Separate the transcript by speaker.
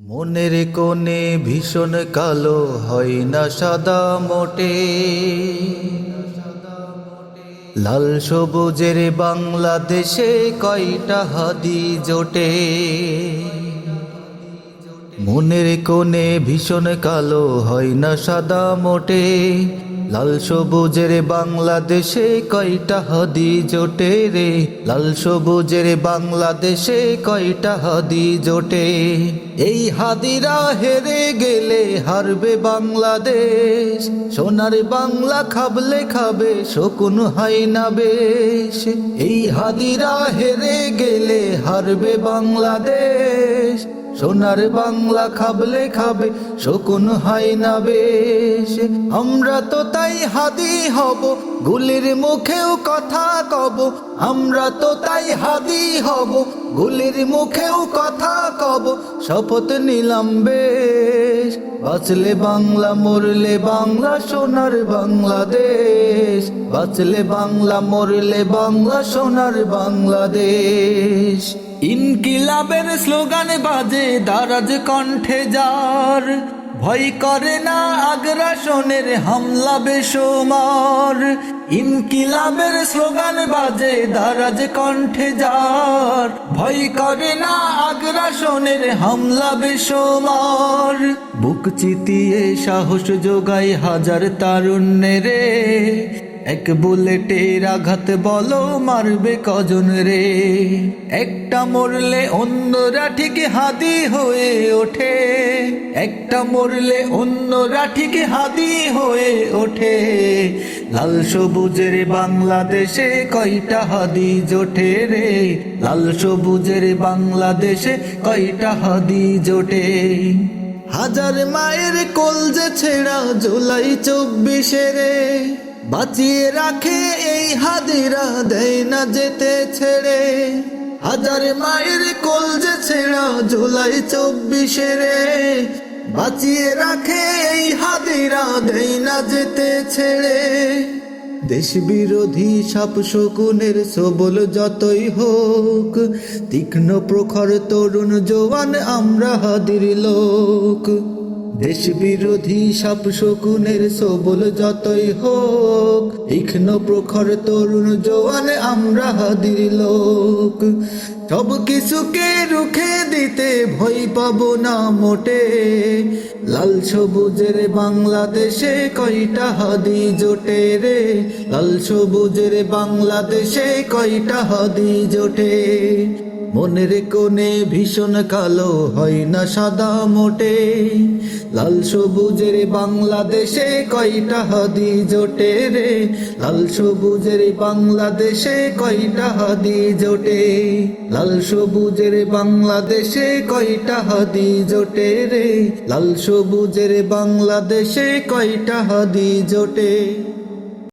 Speaker 1: মনের কোণে ভীষণ কালো হয় না সাদা মোটে, লাল সবুজের বাংলাদেশে কয়টা হাদি জোটে। মনের কোণে ভীষণ কালো হয় না সাদা মোটে, লাল সবুজের বাংলাদেশে কয়টা হাদি জোটে রে, লাল সবুজের বাংলাদেশে কয়টা হাদি জোটে। এই হাদিরা হেরে গেলে হারবে বাংলাদেশ, সোনার বাংলা খাবলে খাবে শকুন হয় না বেশ। এই হাদিরা হেরে গেলে হারবে বাংলাদেশ, সোনার বাংলা খাবলে খাবে শকুন হয় না বেশ। আমরা তো তাই হাদি হব, গুলির মুখেও কথা কব। আমরা তো তাই হাদি হব, গুলির মুখেও কথা কব। শপথ নিলাম বেশ, বাঁচলে বাংলা মরলে বাংলা সোনার বাংলাদেশ। বাঁচলে বাংলা মরলে বাংলা সোনার বাংলাদেশ। ইনকিলাবের স্লোগান বাজে দারাজ কণ্ঠে যার, ভয় করে না আগ্রাসনের হামলা বেসুমার। ইনকিলাবের স্লোগান বাজে দারাজ কণ্ঠে যার, ভয় করে না আগ্রাসনের হামলা বেসুমার। বুক চিতিয়ে সাহস যোগায় হাজার তারুণ্যেরে, এক বুলেটের আঘাত বলো মারবে কজন রে। একটা মরলে অন্যরা ঠিক হাদি হয়ে ওঠে, একটা মরলে অন্যরা ঠিক হাদি হয়ে ওঠে। লাল সবুজের বাংলাদেশে কয়টা হাদি জোটে রে, লাল সবুজের বাংলাদেশে কয়টা হাদি জোটে। হাজার মায়ের কলজে ছেঁড়া জুলাই 24 রে, বাঁচিয়ে রাখে এই হাদিরা দেয় না যেতে ছেড়ে। হাজার মায়ের কলজে ছেঁড়া জুলাই 24 রে, বাঁচিয়ে রাখে এই হাদিরা দেয় না যেতে ছেড়ে। দেশ বিরোধী সাপ শকুনের সবল যতই হোক, তীক্ষ্ণ প্রখর তরুণ জওয়ান আমরা হাদির লোক। দেশ বিরোধী সাপ শকুনের সবল যতই হোক, তীক্ষ্ণ প্রখর তরুণ জওয়ান আমরা হাদির লোক। সব কিছুকে রুখে দিতে ভয় পাবো না মোটে, লাল সবুজের বাংলাদেশে কয়টা হাদি জোটে রে, লাল সবুজের বাংলাদেশে কয়টা হাদি জোটে। মনের কোণে ভীষণ কালো হয় না সাদা মোটে, লাল সবুজের বাংলাদেশে কয়টা হাদি জোটে রে, লাল সবুজের বাংলাদেশে কয়টা হাদি জোটে। লাল সবুজের বাংলাদেশে কয়টা হাদি জোটে রে, লাল সবুজের বাংলাদেশে কয়টা হাদি জোটে।